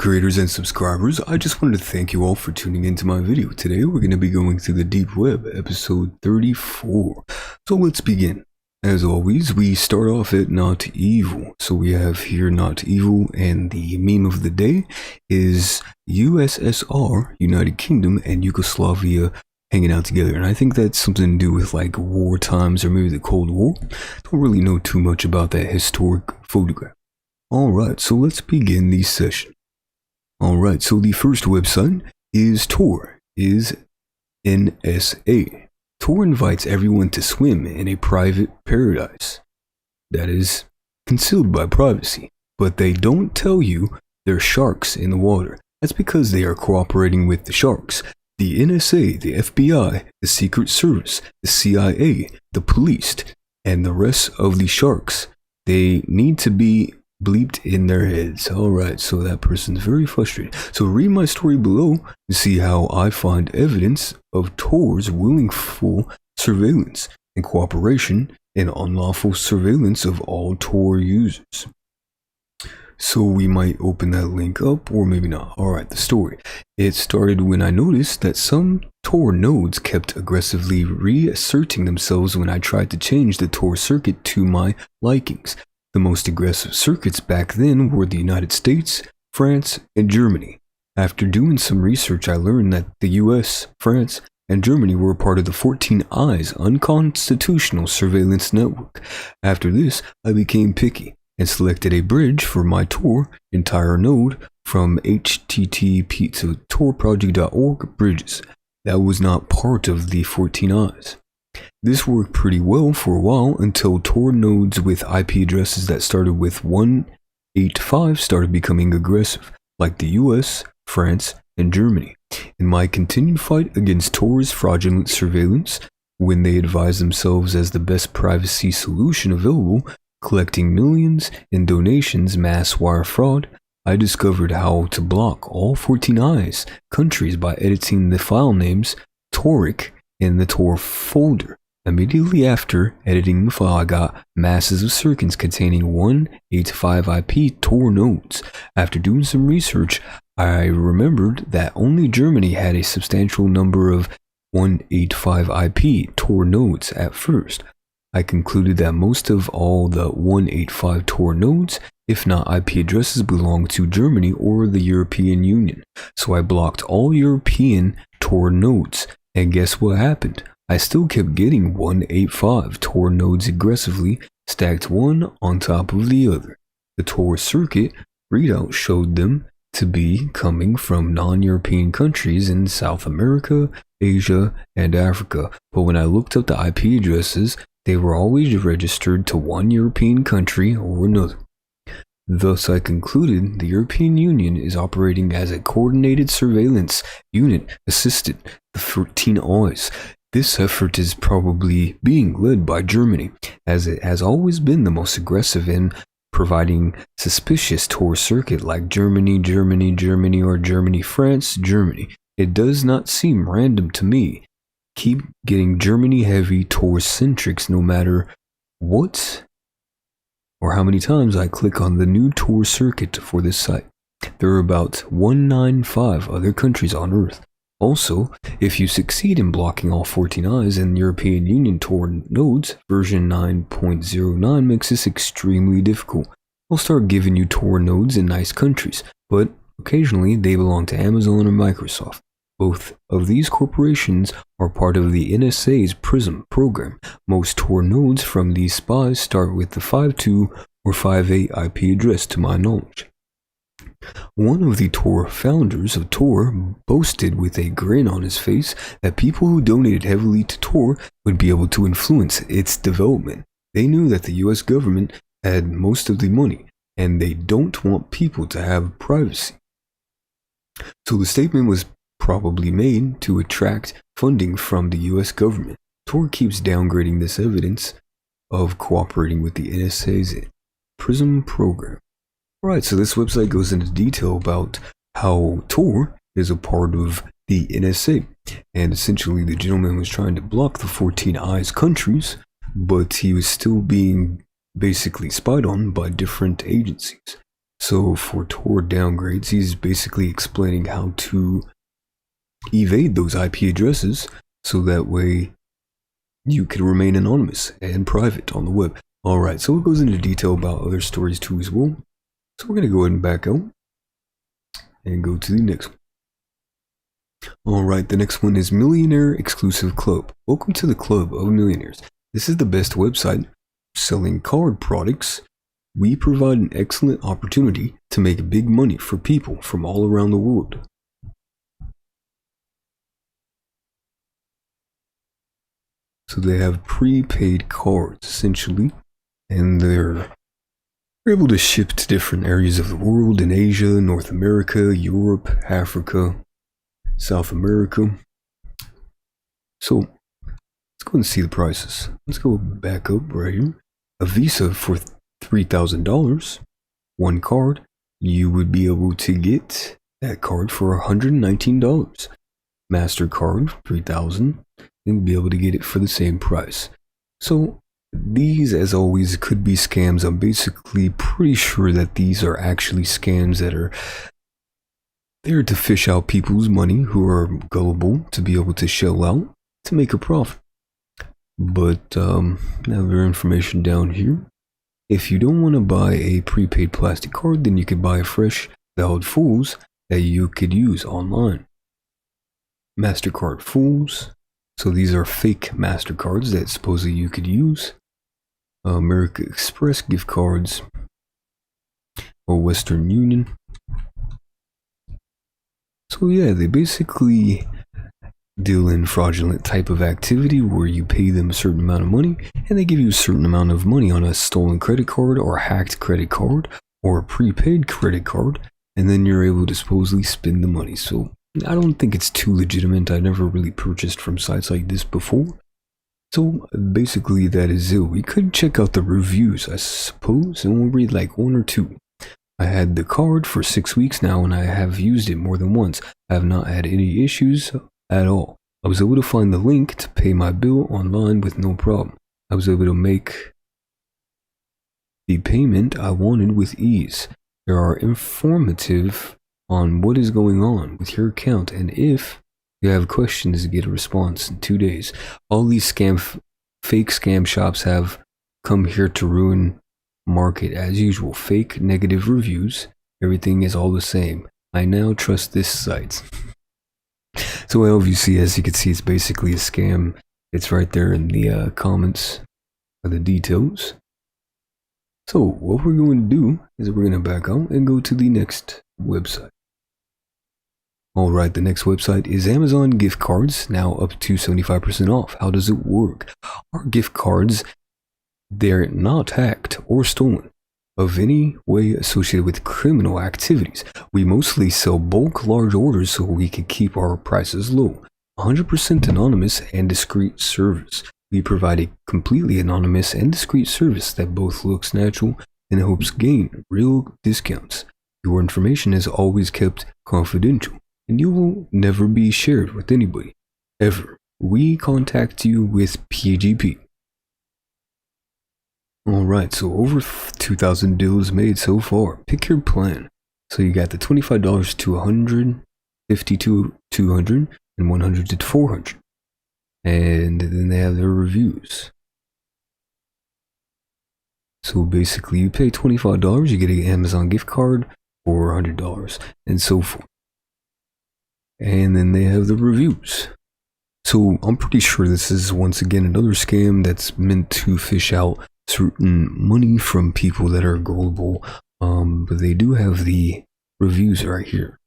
creators and subscribers, I just wanted to thank you all for tuning into my video. Today we're going to be going through the deep web, episode 34. So let's begin. As always, we start off at Not Evil. So we have here Not Evil, and the meme of the day is USSR, United Kingdom, and Yugoslavia hanging out together. And I think that's something to do with like war times or maybe the Cold War. Don't really know too much about that historic photograph. Alright, so let's begin the session. Alright, so the first website is Tor, is NSA. Tor invites everyone to swim in a private paradise that is concealed by privacy, but they don't tell you there are sharks in the water. That's because they are cooperating with the sharks. The NSA, the FBI, the Secret Service, the CIA, the police, and the rest of the sharks, they need to be bleeped in their heads. Alright, so that person's very frustrated. So read my story below to see how I find evidence of Tor's willful surveillance and cooperation and unlawful surveillance of all Tor users. So we might open that link up, or maybe not. Alright, the story. It started when I noticed that some Tor nodes kept aggressively reasserting themselves when I tried to change the Tor circuit to my likings. The most aggressive circuits back then were the United States, France, and Germany. After doing some research, I learned that the US, France, and Germany were part of the 14 Eyes unconstitutional surveillance network. After this, I became picky and selected a bridge for my Tor entire node from http to torproject.org bridges. That was not part of the 14 Eyes. This worked pretty well for a while until Tor nodes with IP addresses that started with 185 started becoming aggressive, like the US, France, and Germany. In my continued fight against Tor's fraudulent surveillance, when they advised themselves as the best privacy solution available, collecting millions in donations, mass wire fraud, I discovered how to block all 14 Eyes countries by editing the file names Toric in the Tor folder. Immediately after editing the file, I got masses of circuits containing 185 IP Tor nodes. After doing some research, I remembered that only Germany had a substantial number of 185 IP Tor nodes at first. I concluded that most of all the 185 Tor nodes, if not IP addresses, belong to Germany or the European Union. So I blocked all European Tor nodes. And guess what happened? I still kept getting 185 Tor nodes aggressively, stacked one on top of the other. The Tor circuit readout showed them to be coming from non-European countries in South America, Asia, and Africa. But when I looked up the IP addresses, they were always registered to one European country or another. Thus, I concluded the European Union is operating as a coordinated surveillance unit assisted the 14 Eyes. This effort is probably being led by Germany, as it has always been the most aggressive in providing suspicious Tor circuit like Germany, or Germany, France, Germany. It does not seem random to me. Keep getting Germany heavy Tor centrics no matter what or how many times I click on the new Tor circuit for this site. There are about 195 other countries on Earth. Also, if you succeed in blocking all 14 Eyes in European Union Tor nodes, version 9.09 makes this extremely difficult. I'll start giving you Tor nodes in nice countries, but occasionally they belong to Amazon or Microsoft. Both of these corporations are part of the NSA's PRISM program. Most Tor nodes from these spies start with the 52 or 58 IP address to my knowledge. One of the Tor founders of Tor boasted with a grin on his face that people who donated heavily to Tor would be able to influence its development. They knew that the US government had most of the money, and they don't want people to have privacy. So the statement was probably made to attract funding from the US government. Tor keeps downgrading this evidence of cooperating with the NSA's PRISM program. Alright, so this website goes into detail about how Tor is a part of the NSA, and essentially the gentleman was trying to block the 14 Eyes countries, but he was still being basically spied on by different agencies. So for Tor downgrades, he's basically explaining how to evade those IP addresses so that way you can remain anonymous and private on the web. Alright, so it goes into detail about other stories too as well. So we're going to go ahead and back out and go to the next one. Alright, the next one is Millionaire Exclusive Club. Welcome to the Club of Millionaires. This is the best website selling card products. We provide an excellent opportunity to make big money for people from all around the world. So they have prepaid cards essentially, and they're able to ship to different areas of the world in Asia, North America, Europe, Africa, South America. So let's go and see the prices. Let's go back up right here. A Visa for $3,000, one card, you would be able to get that card for $119. MasterCard, $3,000, and be able to get it for the same price. So these, as always, could be scams. I'm basically pretty sure that these are actually scams that are there to fish out people's money who are gullible to be able to shell out to make a profit. But other information down here. If you don't want to buy a prepaid plastic card, then you could buy fresh valid fulls that you could use online. MasterCard fulls. So these are fake MasterCards that supposedly you could use. American Express gift cards. Or Western Union. So yeah, they basically deal in fraudulent type of activity where you pay them a certain amount of money and they give you a certain amount of money on a stolen credit card or a hacked credit card or a prepaid credit card, and then you're able to supposedly spend the money. So I don't think it's too legitimate. I never really purchased from sites like this before. So basically that is it. We could check out the reviews, I suppose, and we'll read like one or two. I had the card for 6 weeks now and I have used it more than once. I have not had any issues at all. I was able to find the link to pay my bill online with no problem. I was able to make the payment I wanted with ease. They are informative on what is going on with your account, and if you have questions, get a response in 2 days. All these fake scam shops have come here to ruin market as usual. Fake negative reviews. Everything is all the same. I now trust this site. So LVC, as you can see, it's basically a scam. It's right there in the comments of the details. So what we're going to do is we're going to back out and go to the next website. Alright, the next website is Amazon gift cards, now up to 75% off. How does it work? Our gift cards, they're not hacked or stolen of any way associated with criminal activities. We mostly sell bulk large orders so we can keep our prices low. 100% anonymous and discreet service. We provide a completely anonymous and discreet service that both looks natural and helps gain real discounts. Your information is always kept confidential and you will never be shared with anybody, ever. We contact you with PGP. Alright, so over 2,000 deals made so far. Pick your plan. So you got the $25 to $100, $50 to $200, and $100 to $400. And then they have their reviews. So basically you pay $25, you get an Amazon gift card for $100, and so forth. And then they have the reviews. So I'm pretty sure this is once again another scam that's meant to fish out certain money from people that are gullible, but they do have the reviews right here.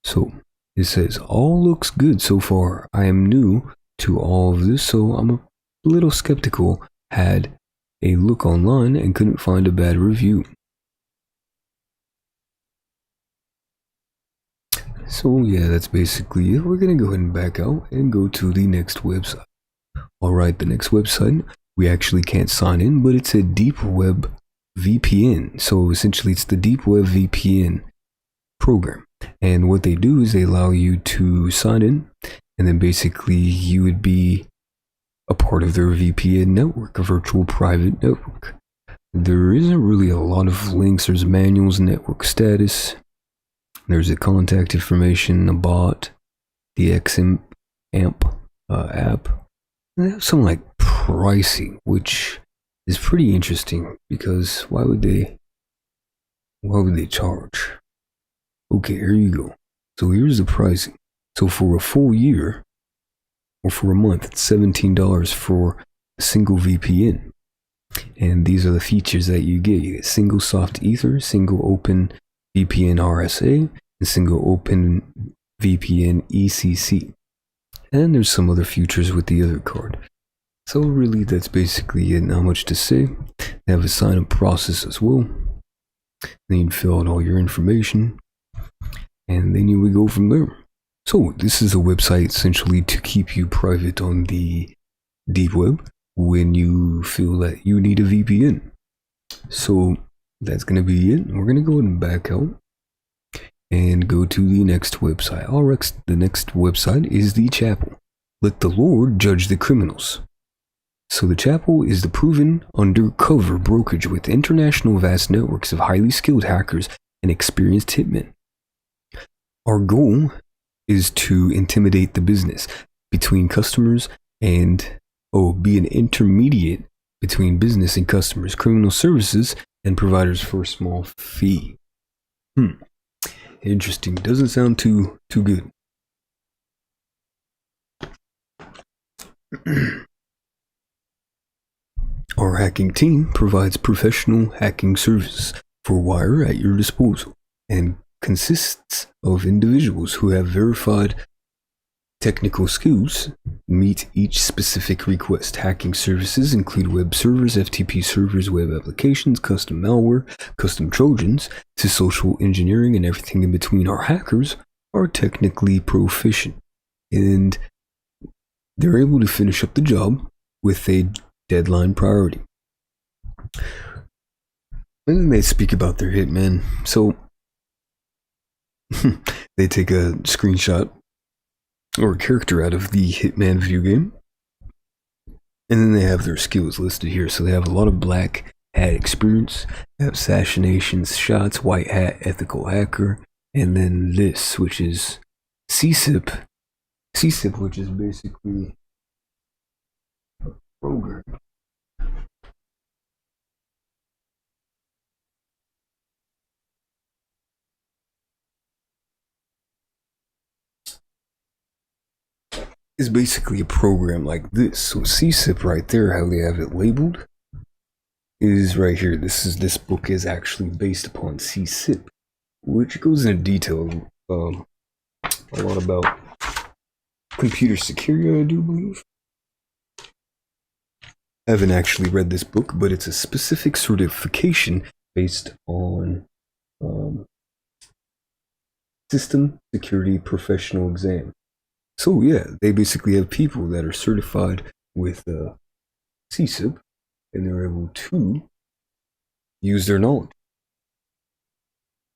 So it says, all looks good so far. I am new to all of this, so I'm a little skeptical. Had a look online and couldn't find a bad review. So yeah, that's basically it. We're gonna go ahead and back out and go to the next website. Alright, the next website, we actually can't sign in, but it's a deep web VPN. So essentially it's the deep web VPN program. And what they do is they allow you to sign in, and then basically you would be a part of their VPN network, a virtual private network. there isn't really a lot of links. There's manuals, network status. There's a contact information, a bot, the XAMP app. And they have some like pricing, which is pretty interesting because why would they charge? Okay, here you go. So here's the pricing. So for a full year or for a month, it's $17 for a single VPN. And these are the features that you get. You get single soft ether, single open VPN RSA, and single open VPN ECC. And there's some other features with the other card. So really that's basically it, not much to say. They have a sign up process as well. Then you fill out all your information. And then you would go from there. So this is a website essentially to keep you private on the deep web when you feel that you need a VPN. So that's going to be it. We're going to go ahead and back out and go to the next website. The next website is the chapel. Let the Lord judge the criminals. So the chapel is the proven undercover brokerage with international vast networks of highly skilled hackers and experienced hitmen. Our goal is to intimidate the business between customers and be an intermediate between business and customers, criminal services, and providers for a small fee. Interesting. Doesn't sound too good. Our hacking team provides professional hacking services for wire at your disposal and consists of individuals who have verified technical skills meet each specific request. Hacking services include web servers, FTP servers, web applications, custom malware, custom trojans, to social engineering and everything in between. Our hackers are technically proficient and they're able to finish up the job with a deadline priority. And then they speak about their hitman. So they take a screenshot or a character out of the Hitman video game, and then they have their skills listed here. So they have a lot of black hat experience, they have assassinations, shots, white hat, ethical hacker, and then this, which is CSIP, which is basically a program. Is basically a program like this. So CSIP right there, how they have it labeled, is right here. This book is actually based upon CSIP, which goes into detail a lot about computer security, I do believe. I haven't actually read this book, but it's a specific certification based on system security professional exam. So yeah, they basically have people that are certified with CSIP, and they're able to use their knowledge.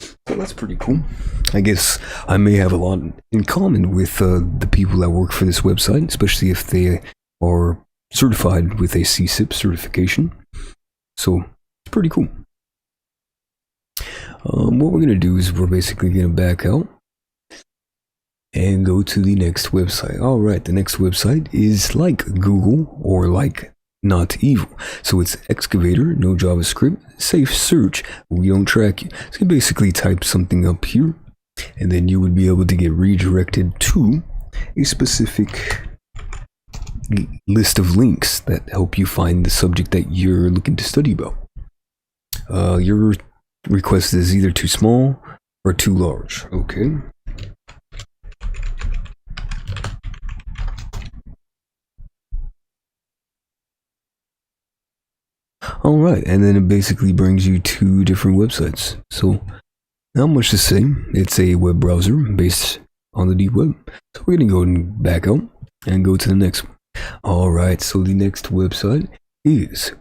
So that's pretty cool. I guess I may have a lot in common with the people that work for this website, especially if they are certified with a CSIP certification. So it's pretty cool. What we're going to do is we're basically going to back out and go to the next website. Alright, the next website is like Google or like Not Evil. So it's Excavator, no JavaScript, safe search, we don't track you. So you basically type something up here, and then you would be able to get redirected to a specific list of links that help you find the subject that you're looking to study about. Your request is either too small or too large. Okay. Alright, and then it basically brings you to different websites. So, not much to say. It's a web browser based on the deep web. So we're going to go and back out and go to the next one. Alright, so the next website is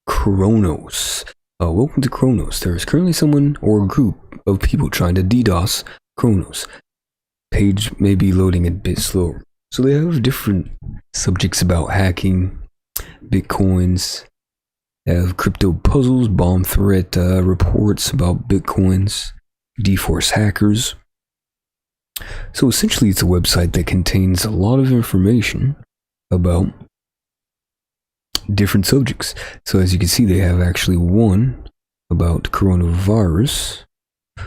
Kronos. Welcome to Kronos. There is currently someone or a group of people trying to DDoS Kronos. Page may be loading a bit slower. So they have different subjects about hacking, bitcoins, Have crypto puzzles, bomb threat reports about bitcoins, DeForce hackers. So essentially it's a website that contains a lot of information about different subjects. So as you can see, they have actually one about coronavirus.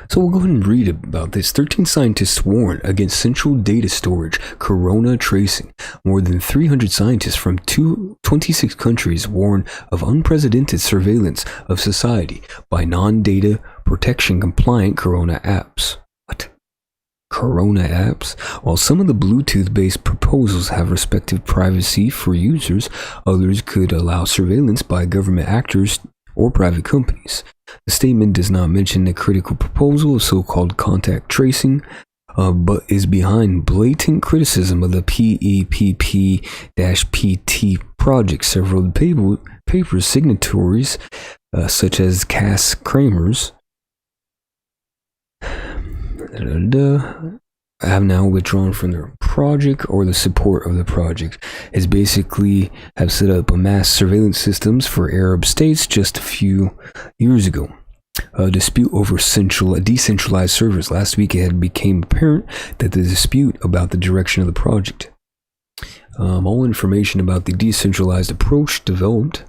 So we'll go ahead and read about this. 13 scientists warn against central data storage, corona tracing. More than 300 scientists from 26 countries warn of unprecedented surveillance of society by non-data protection compliant corona apps. What? Corona apps? While some of the Bluetooth-based proposals have respective privacy for users, others could allow surveillance by government actors or private companies. The statement does not mention the critical proposal of so-called contact tracing, but is behind blatant criticism of the PEPP-PT project. Several of the paper's signatories, such as Cass Kramers, have now withdrawn from their project or the support of the project. Is basically have set up a mass surveillance systems for Arab states just a few years ago. A dispute over decentralized servers. Last week it had became apparent that the dispute about the direction of the project. All information about the decentralized approach developed.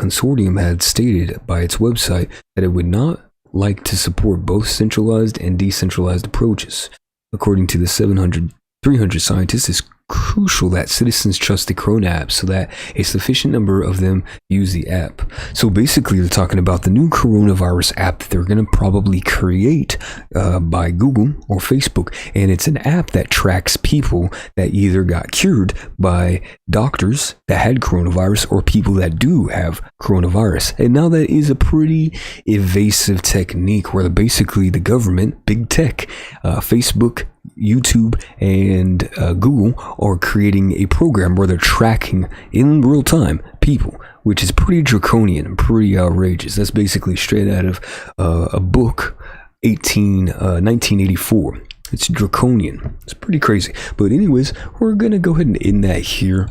Consortium had stated by its website that it would not like to support both centralized and decentralized approaches. According to the 300 scientists, it's crucial that citizens trust the Corona app so that a sufficient number of them use the app. So basically, they're talking about the new coronavirus app that they're going to probably create by Google or Facebook. And it's an app that tracks people that either got cured by doctors that had coronavirus or people that do have coronavirus. And now that is a pretty evasive technique where basically the government, big tech, Facebook, YouTube, and Google are creating a program where they're tracking in real time people, which is pretty draconian and pretty outrageous. That's basically straight out of a book, 1984. It's draconian. It's pretty crazy. But anyways, we're gonna go ahead and end that here.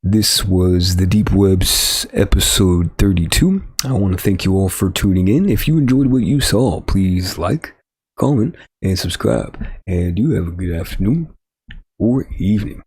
This was the Deep Web's episode 32. I want to thank you all for tuning in. If you enjoyed what you saw, please like, comment, and subscribe. And you have a good afternoon or evening.